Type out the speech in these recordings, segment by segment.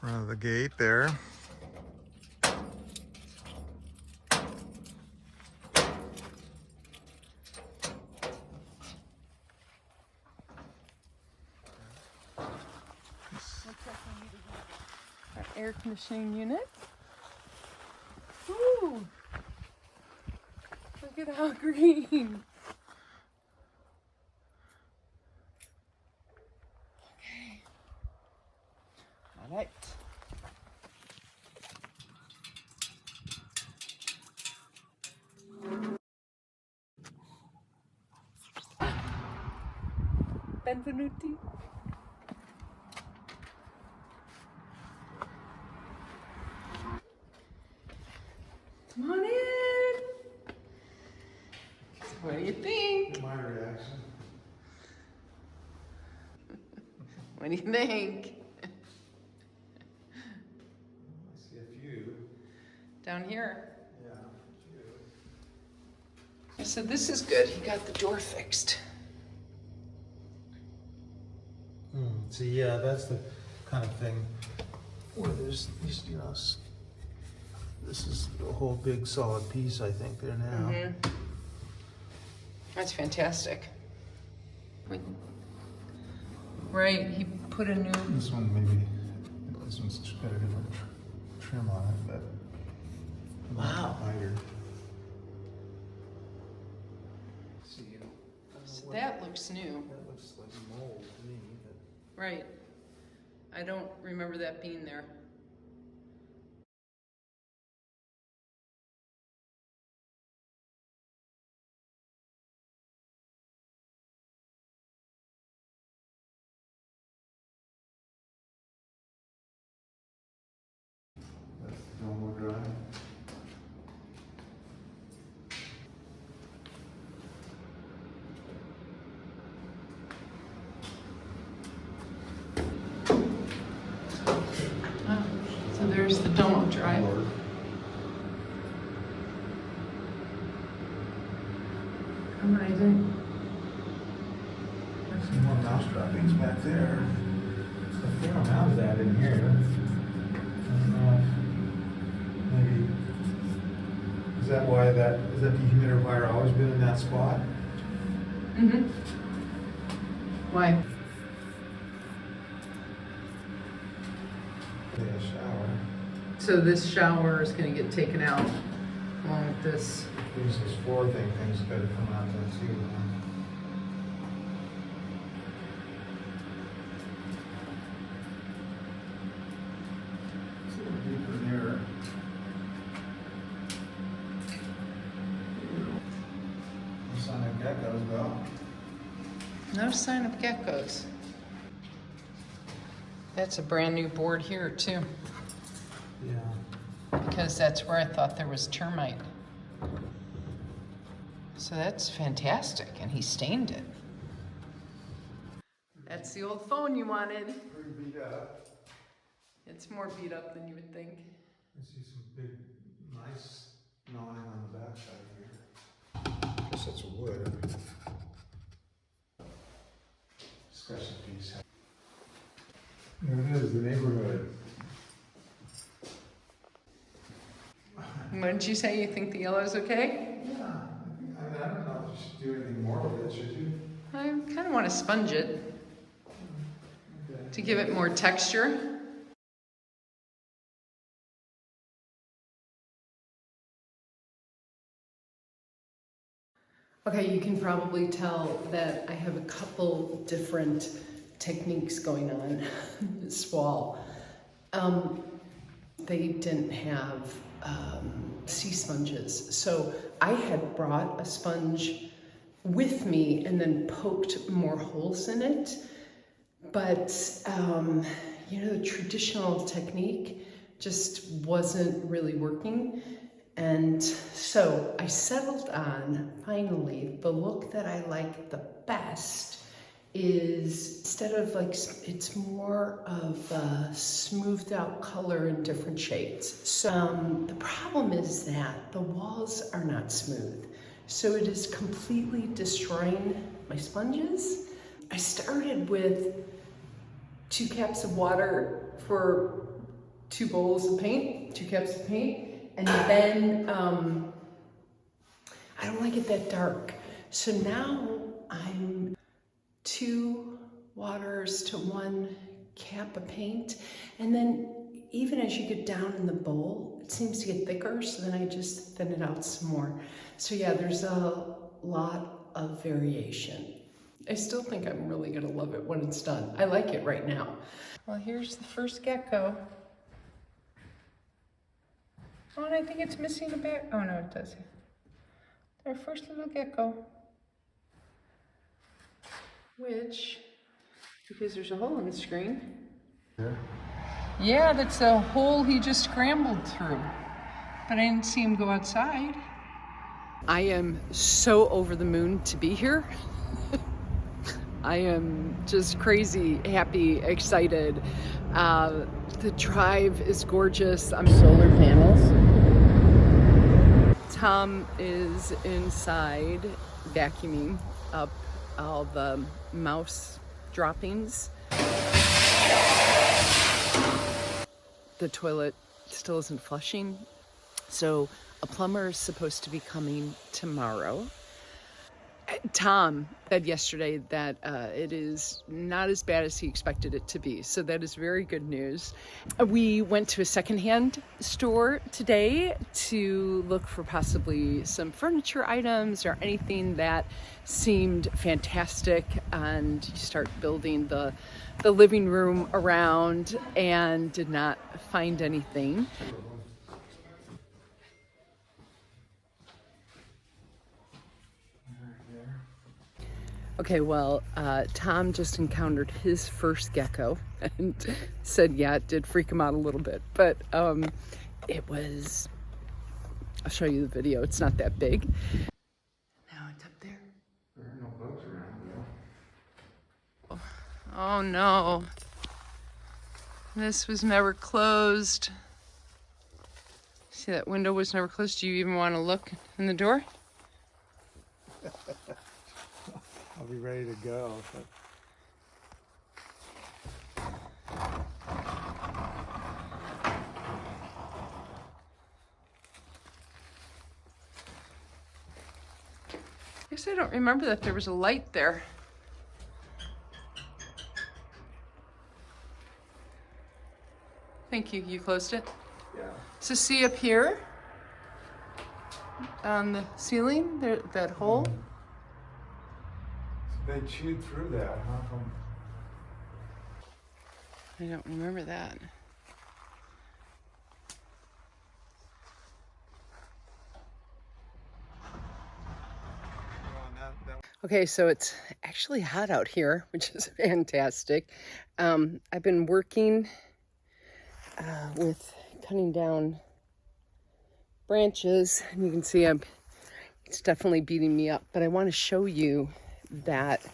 front of the gate there. Our air conditioning unit. Ooh! Look at how green. Okay. All right. Benvenuti. Come on in. What do you think? My reaction. What do you think? I see a few. Down here. Yeah, a few. So this is good. He got the door fixed. See, yeah, that's the kind of thing where there's these, this is a whole big solid piece, I think, there now. Mm-hmm. That's fantastic. Right, he put a new... This one maybe, this one's got a different trim on it, but Wow. lighter. See, So that looks new. that looks like mold to me. But Right. I don't remember that being there. that's the normal drive. So there's the Domo Drive. Come right in. Some more mouse droppings back there. There's a fair amount of that in here. I don't know if maybe, is that dehumidifier always been in that spot? Mm-hmm. Why? Yeah, shower. So this shower is gonna get taken out along with this. There's this floor thing's gotta come out there too. It's a little deeper there. No sign of geckos though. No sign of geckos. That's a brand new board here too, Yeah. because that's where I thought there was termite. So that's fantastic, and he stained it. That's the old phone you wanted. Pretty beat up. It's more beat up than you would think. I see some big, nice gnawing on the backside here. Guess that's wood. Discussion piece. There it is, the neighborhood. What did you say? You think the yellow's okay? Yeah, I don't know if you should do anything more with it, should you? I kind of want to sponge it Okay. to give it more texture. Okay, you can probably tell that I have a couple different techniques going on this wall. They didn't have sea sponges, so I had brought a sponge with me and then poked more holes in it. But the traditional technique just wasn't really working. And so I settled on, finally, the look that I like the best is, instead of it's more of a smoothed out color in different shades. So the problem is that the walls are not smooth. So it is completely destroying my sponges. I started with 2 cups of water for 2 bowls of paint, 2 cups of paint, and then I don't like it that dark. So now I'm 2 waters to 1 cap of paint, and then even as you get down in the bowl, it seems to get thicker, so then I just thin it out some more. So yeah, there's a lot of variation. I still think I'm really gonna love it when it's done. I like it right now. Well, here's the first gecko. Oh, and I think it's missing a back. Oh no, it does. Our first little gecko. Which, because there's a hole in the screen. Yeah. Yeah, that's a hole he just scrambled through. But I didn't see him go outside. I am so over the moon to be here. I am just crazy, happy, excited. The drive is gorgeous. I'm solar panels. Tom is inside vacuuming up all the mouse droppings. The toilet still isn't flushing, so a plumber is supposed to be coming tomorrow. Tom said yesterday that it is not as bad as he expected it to be, so that is very good news. We went to a secondhand store today to look for possibly some furniture items or anything that seemed fantastic, and you start building the living room around and did not find anything. Okay, well, Tom just encountered his first gecko and said, yeah, it did freak him out a little bit, but it was, I'll show you the video, it's not that big. Now it's up there. There are no bugs around though. Oh no, this was never closed. See, that window was never closed. Do you even want to look in the door? I'll be ready to go. But... I guess I don't remember that there was a light there. Thank you, you closed it? Yeah. So see up here on the ceiling, there, that hole? They chewed through that, huh? I don't remember that. Okay, so it's actually hot out here, which is fantastic. I've been working with cutting down branches, and you can see it's definitely beating me up, but I want to show you that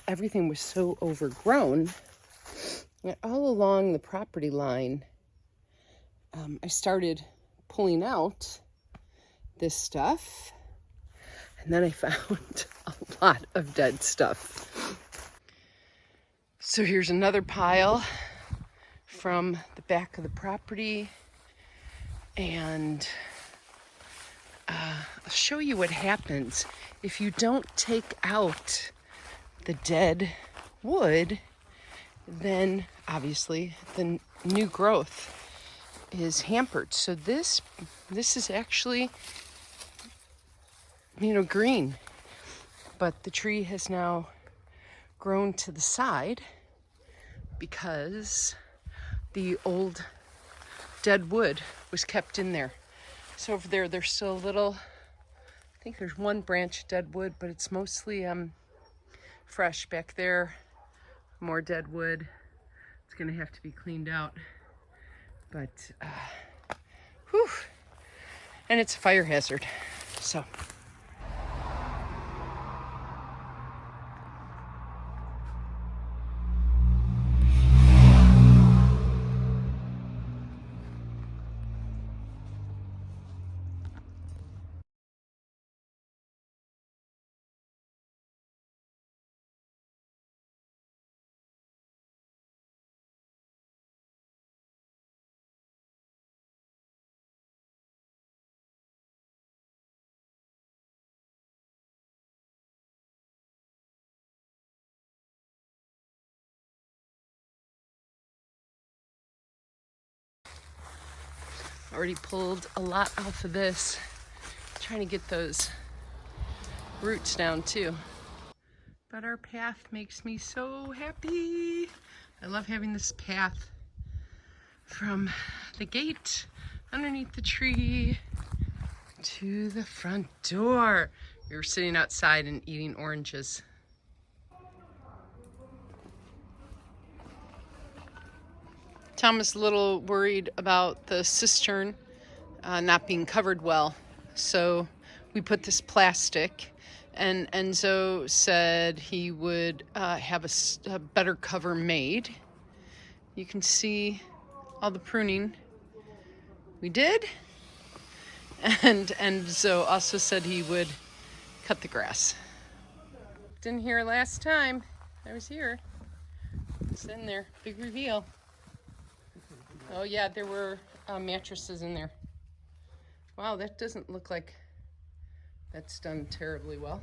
everything was so overgrown that all along the property line, I started pulling out this stuff, and then I found a lot of dead stuff. So here's another pile from the back of the property, and I'll show you what happens if you don't take out the dead wood. Then obviously the new growth is hampered. So this is actually, green, but the tree has now grown to the side because the old dead wood was kept in there. So over there, there's still a little, I think there's one branch of dead wood, but it's mostly fresh. Back there, more dead wood. It's gonna have to be cleaned out. But, whew, and it's a fire hazard, so. Already pulled a lot off of this. Trying to get those roots down too. But our path makes me so happy. I love having this path from the gate underneath the tree to the front door. We were sitting outside and eating oranges. Tom is a little worried about the cistern not being covered well. So we put this plastic, and Enzo said he would have a better cover made. You can see all the pruning we did. And Enzo also said he would cut the grass. Didn't hear last time I was here. It's in there. Big reveal. Oh yeah, there were mattresses in there. Wow, that doesn't look like that's done terribly well.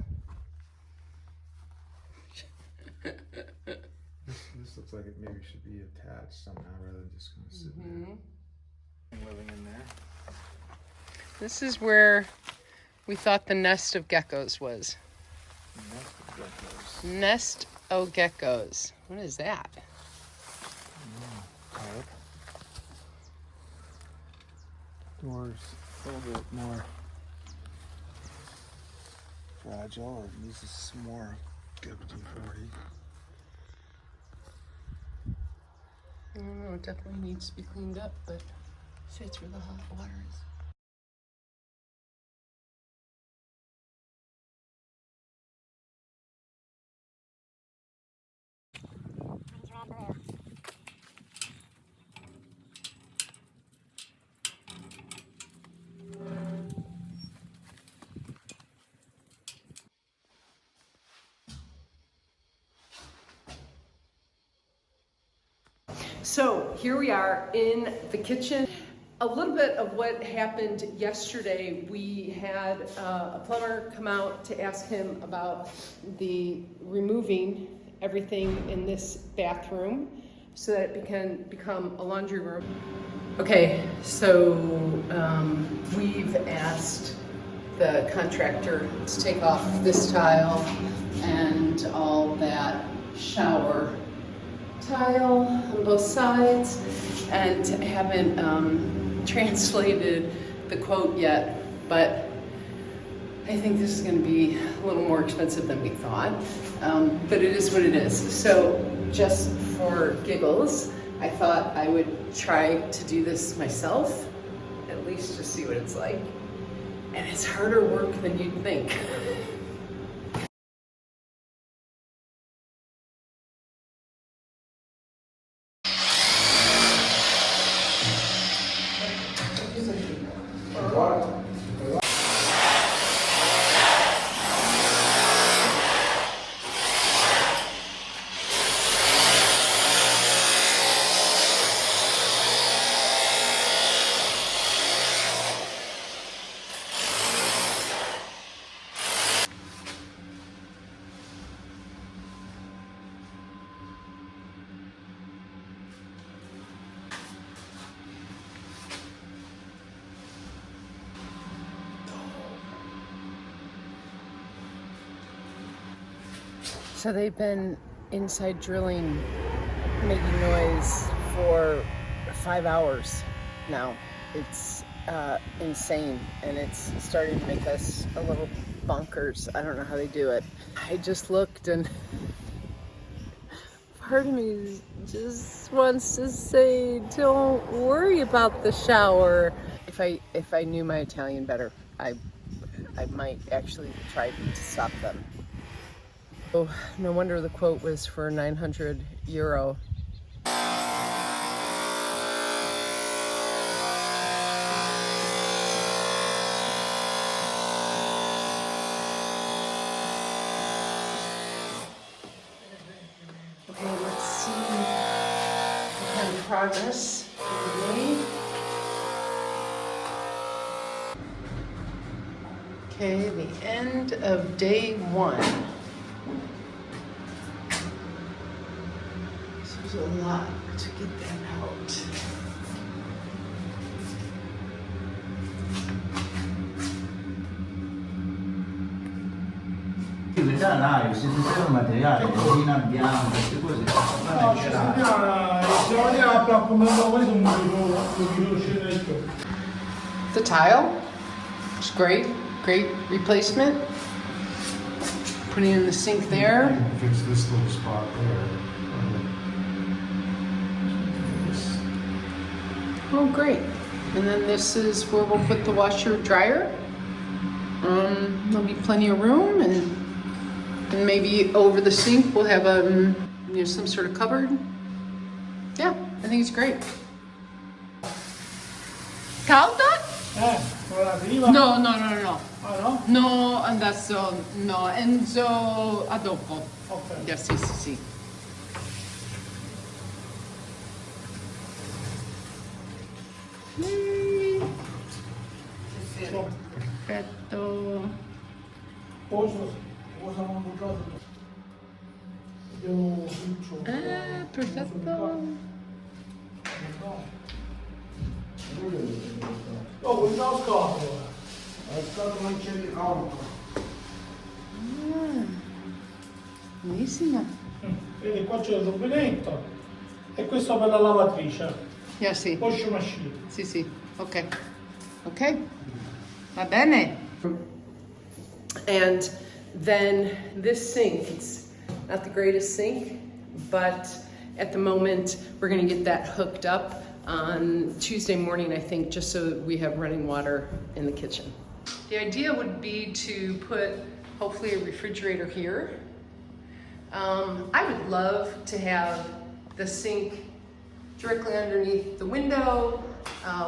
This looks like it maybe should be attached somehow rather than just kind of sitting there. Living in there. This is where we thought the nest of geckos was. Nest of geckos. What is that? Type. Doors a little bit more fragile, or uses some more WD-40. I don't know, it definitely needs to be cleaned up, but fits where the hot water is. So here we are in the kitchen. A little bit of what happened yesterday, we had a plumber come out to ask him about the removing everything in this bathroom so that it can become a laundry room. Okay, so we've asked the contractor to take off this tile and all that shower tile on both sides, and haven't translated the quote yet, but I think this is going to be a little more expensive than we thought, but it is what it is. So just for giggles, I thought I would try to do this myself, at least just see what it's like, and it's harder work than you'd think. So they've been inside drilling, making noise for 5 hours now. It's insane, and it's starting to make us a little bonkers. I don't know how they do it. I just looked, and part of me just wants to say, don't worry about the shower. If I knew my Italian better, I might actually try to stop them. Oh, no wonder the quote was for €900. Okay, let's see what kind of progress we made. Okay, the end of day 1. This was a lot to get that out. là live, siete sempre un materiale, resina bianca, queste cose. No, ci stiamo vedendo come questo un po' di The tile, it's great, great replacement. Putting in the sink there. Fix this little spot there. Oh, great. And then this is where we'll put the washer dryer. There'll be plenty of room, and maybe over the sink we'll have some sort of cupboard. Yeah, I think it's great. Calda? prima? No. Ah no? No, adesso no, Enzo a dopo. Ok. Yeah, sì. Perfetto. Cosa non buttato? Abbiamo un Perfetto. Oh, guarda lo scatolo. Lo scatolo non c'è di calco. Bellissima. Vedi, qua c'è il rubinetto. E questo per la lavatrice. Yeah, sì. Wash machine. Sì, ok. Va bene. And then this sink, it's not the greatest sink, but at the moment we're gonna get that hooked up on Tuesday morning, I think, just so that we have running water in the kitchen. The idea would be to put hopefully a refrigerator here. I would love to have the sink directly underneath the window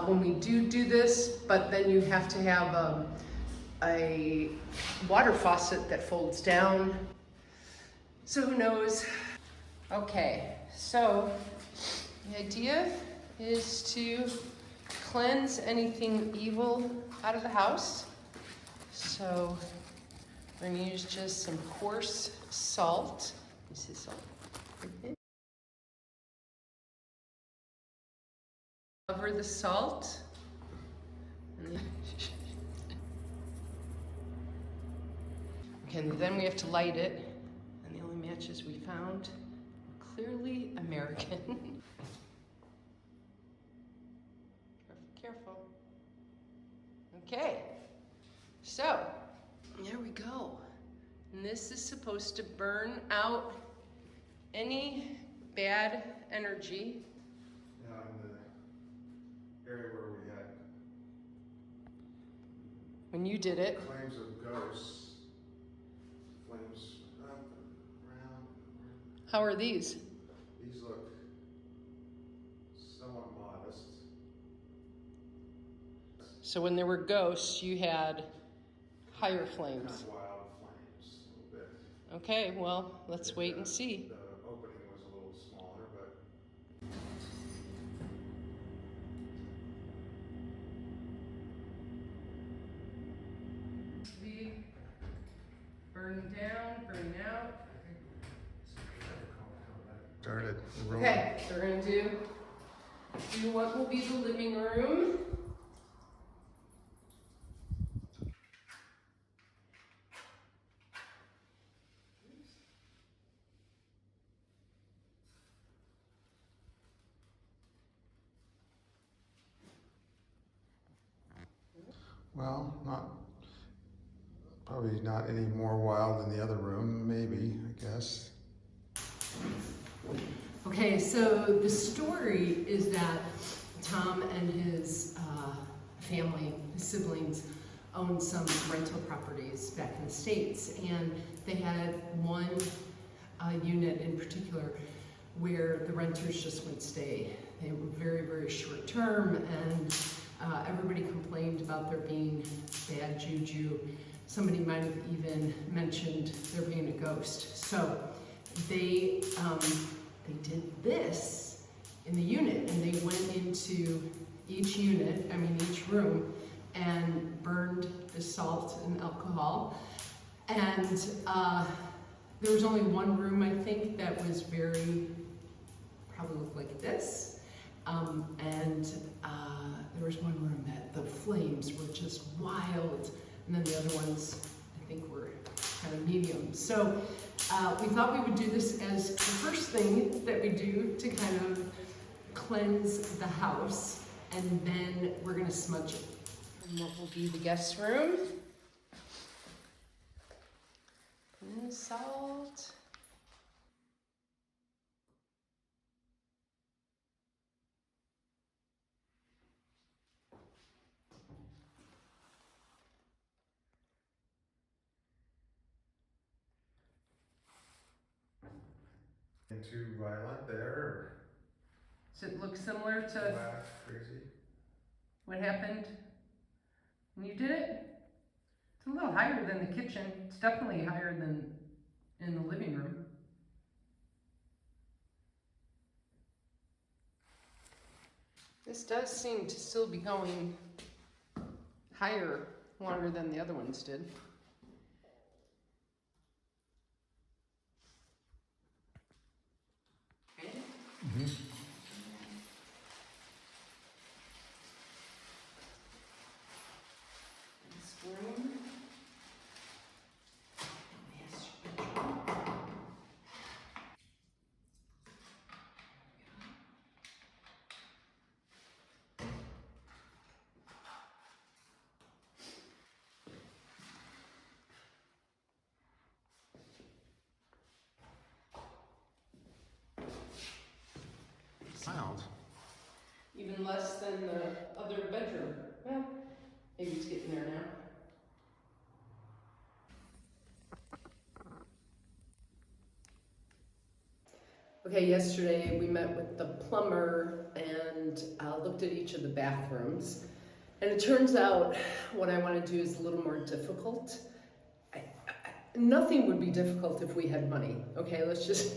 when we do this, but then you have to have a water faucet that folds down. So who knows? Okay, so the idea is to cleanse anything evil out of the house. So we're gonna use just some coarse salt. This is salt. Cover the salt. Okay, and then we have to light it. And the only matches we found were clearly American. Careful. Okay, so there we go. And this is supposed to burn out any bad energy. Yeah, in the area where we had When you did it. claims of ghosts, flames up and around. How are these? These look somewhat modest. So when there were ghosts, you had higher flames. Kind of wild flames, a little bit. Okay, well, let's wait and see. The opening was a little smaller, but Burning down, burning out. started rolling. Okay, so we're gonna do what will be the living room. Well, probably not any more wild than the other room, maybe, I guess. Okay, so the story is that Tom and his family, his siblings, owned some rental properties back in the States, and they had one unit in particular where the renters just wouldn't stay. They were very, very short term, and everybody complained about there being bad juju. Somebody might have even mentioned there being a ghost. So they did this in the unit, and they went into each room, and burned the salt and alcohol. And there was only one room, I think, that was probably looked like this. And there was one room that the flames were just wild, and then the other ones, I think, were kind of medium. So we thought we would do this as the first thing that we do to kind of cleanse the house, and then we're gonna smudge it. And what will be the guest room. Put in salt. Too violent there, Does it look similar or to wax crazy? what happened when you did it? It's a little higher than the kitchen. It's definitely higher than in the living room. This does seem to still be going higher longer than the other ones did. This room. Mild. Even less than the other bedroom. Well, maybe it's getting there now. Okay, yesterday we met with the plumber and looked at each of the bathrooms. And it turns out what I want to do is a little more difficult. Nothing would be difficult if we had money. Okay, let's just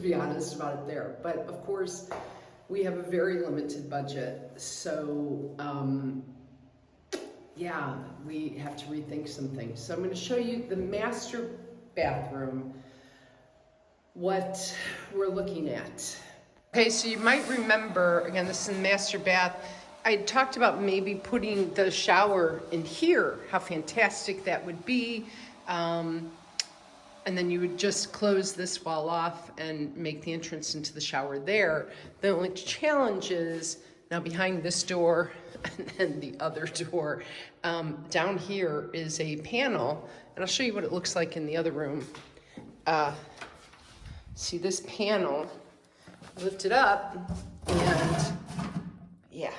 be honest about it there. But of course, we have a very limited budget. So yeah, we have to rethink some things. So I'm going to show you the master bathroom, what we're looking at. Okay, so you might remember, again, this is the master bath. I talked about maybe putting the shower in here, how fantastic that would be. And then you would just close this wall off and make the entrance into the shower there. The only challenge is now behind this door and then the other door, down here is a panel, and I'll show you what it looks like in the other room. See this panel, lift it up, and yeah,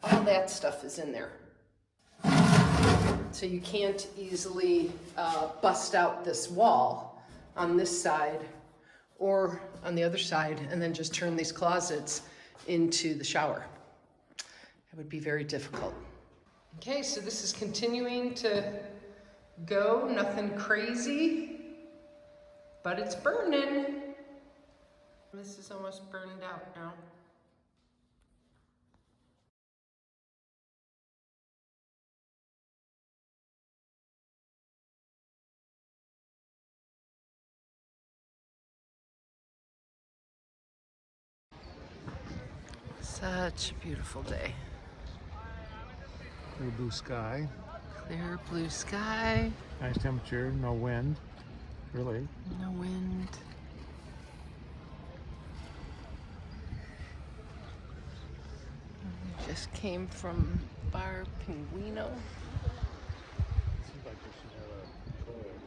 all that stuff is in there. So you can't easily bust out this wall on this side or on the other side and then just turn these closets into the shower. It would be very difficult. Okay, so this is continuing to go, nothing crazy, but it's burning. This is almost burned out now. Such a beautiful day. Clear blue sky. Clear blue sky. Nice temperature, no wind, really. No wind. We just came from Bar Pinguino. Seems like they should have a toilet.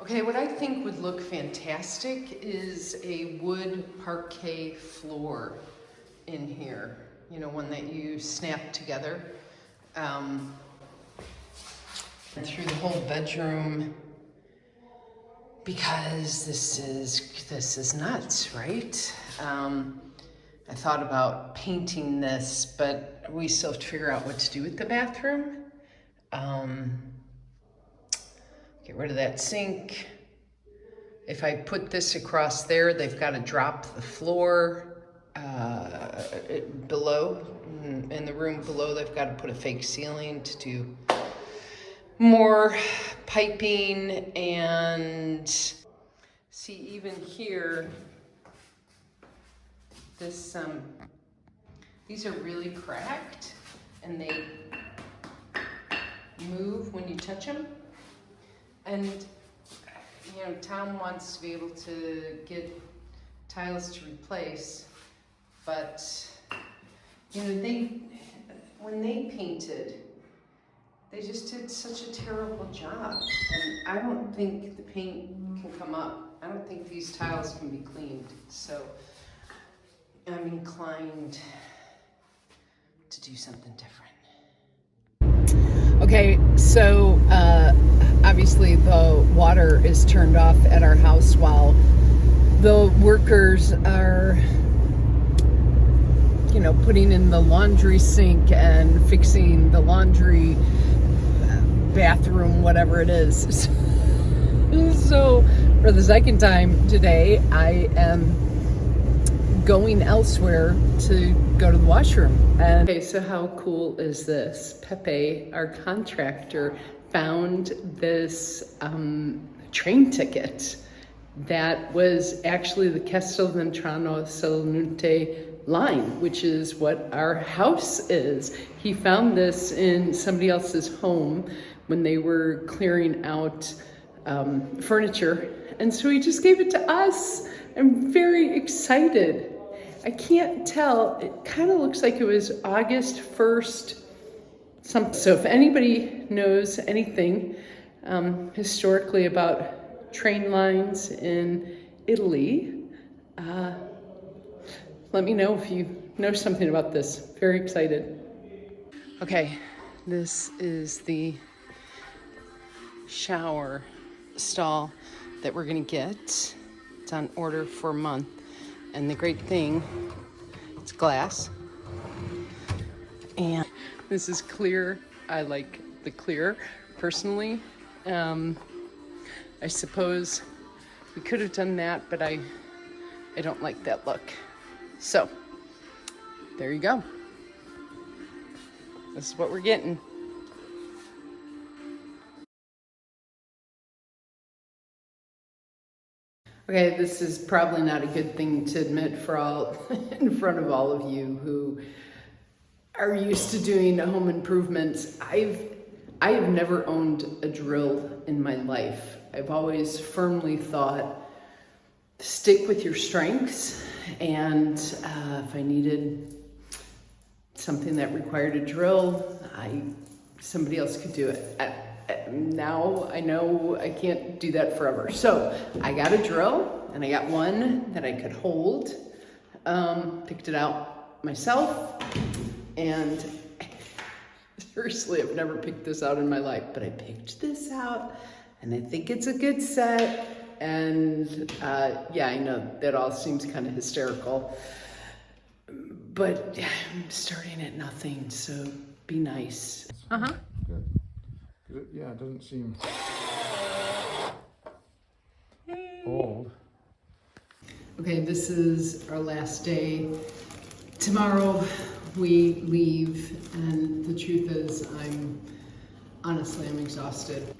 Okay, what I think would look fantastic is a wood parquet floor in here. You know, one that you snap together. Through the whole bedroom, because this is nuts, right? I thought about painting this, but we still have to figure out what to do with the bathroom. Get rid of that sink. If I put this across there, they've got to drop the floor below. In the room below, they've got to put a fake ceiling to do more piping. And see, even here, this these are really cracked and they move when you touch them. And you know, Tom wants to be able to get tiles to replace, but you know, when they painted, they just did such a terrible job. And I don't think the paint can come up. I don't think these tiles can be cleaned. So I'm inclined to do something different. Okay, so obviously the water is turned off at our house while the workers are, you know, putting in the laundry sink and fixing the laundry bathroom, whatever it is. So for the second time today, I am going elsewhere to go to the washroom. And okay, so how cool is this? Pepe, our contractor, found this train ticket that was actually the Castelvetrano Salonute line, which is what our house is. He found this in somebody else's home when they were clearing out furniture, and so he just gave it to us. I'm very excited. I can't tell, it kind of looks like it was August 1st, so if anybody knows anything historically about train lines in Italy, let me know if you know something about this. Very excited. Okay, this is the shower stall that we're gonna get. It's on order for a month. And the great thing, it's glass. And this is clear. I like the clear, personally. I suppose we could have done that, but I don't like that look. So, there you go. This is what we're getting. Okay, this is probably not a good thing to admit for all in front of all of you who are used to doing home improvements. I have never owned a drill in my life. I've always firmly thought, stick with your strengths, and if I needed something that required a drill, somebody else could do it. Now I know I can't do that forever. So I got a drill, and I got one that I could hold. Picked it out myself, and seriously, I've never picked this out in my life, but I picked this out, and I think it's a good set. And yeah, I know that all seems kind of hysterical, but I'm starting at nothing, so be nice. Good. Yeah, it doesn't seem old. Okay, this is our last day. Tomorrow we leave, and the truth is I'm exhausted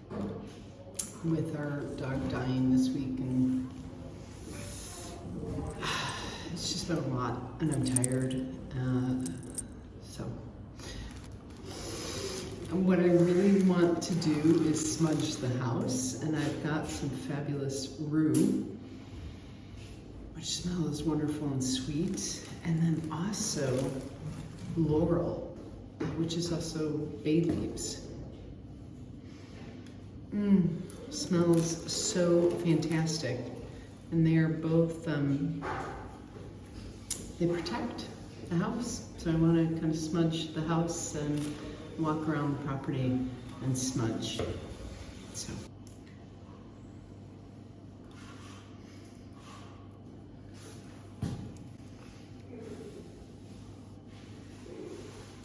with our dog dying this week, and it's just been a lot, and I'm tired. So what I really want to do is smudge the house, and I've got some fabulous rue, which smells wonderful and sweet, and then also laurel, which is also bay leaves. Smells so fantastic. And they are both, they protect the house. So I want to kind of smudge the house and walk around the property and smudge. So.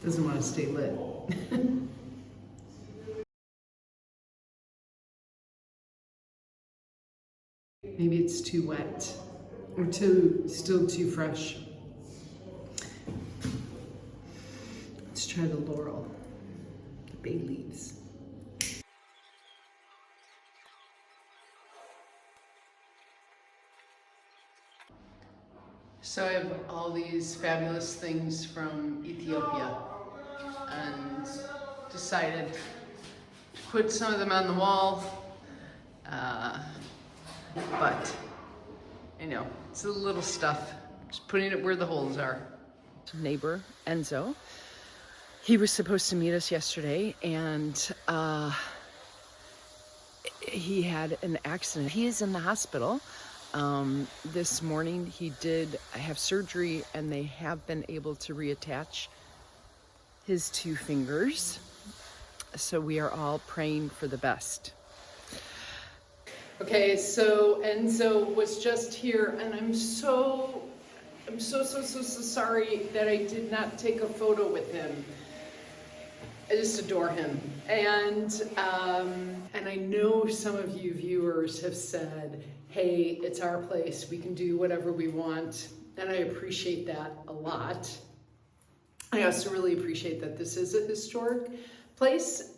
Doesn't want to stay lit. Maybe it's too wet or still too fresh. Let's try the laurel, the bay leaves. So I have all these fabulous things from Ethiopia and decided to put some of them on the wall. But, you know, it's the little stuff, just putting it where the holes are. Neighbor, Enzo, he was supposed to meet us yesterday and he had an accident. He is in the hospital. This morning he did have surgery and they have been able to reattach his 2 fingers. So we are all praying for the best. Okay, so Enzo was just here and I'm so sorry that I did not take a photo with him. I just adore him. And I know some of you viewers have said, hey, it's our place, we can do whatever we want. And I appreciate that a lot. I also really appreciate that this is a historic place.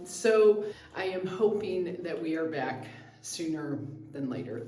So I am hoping that we are back sooner than later.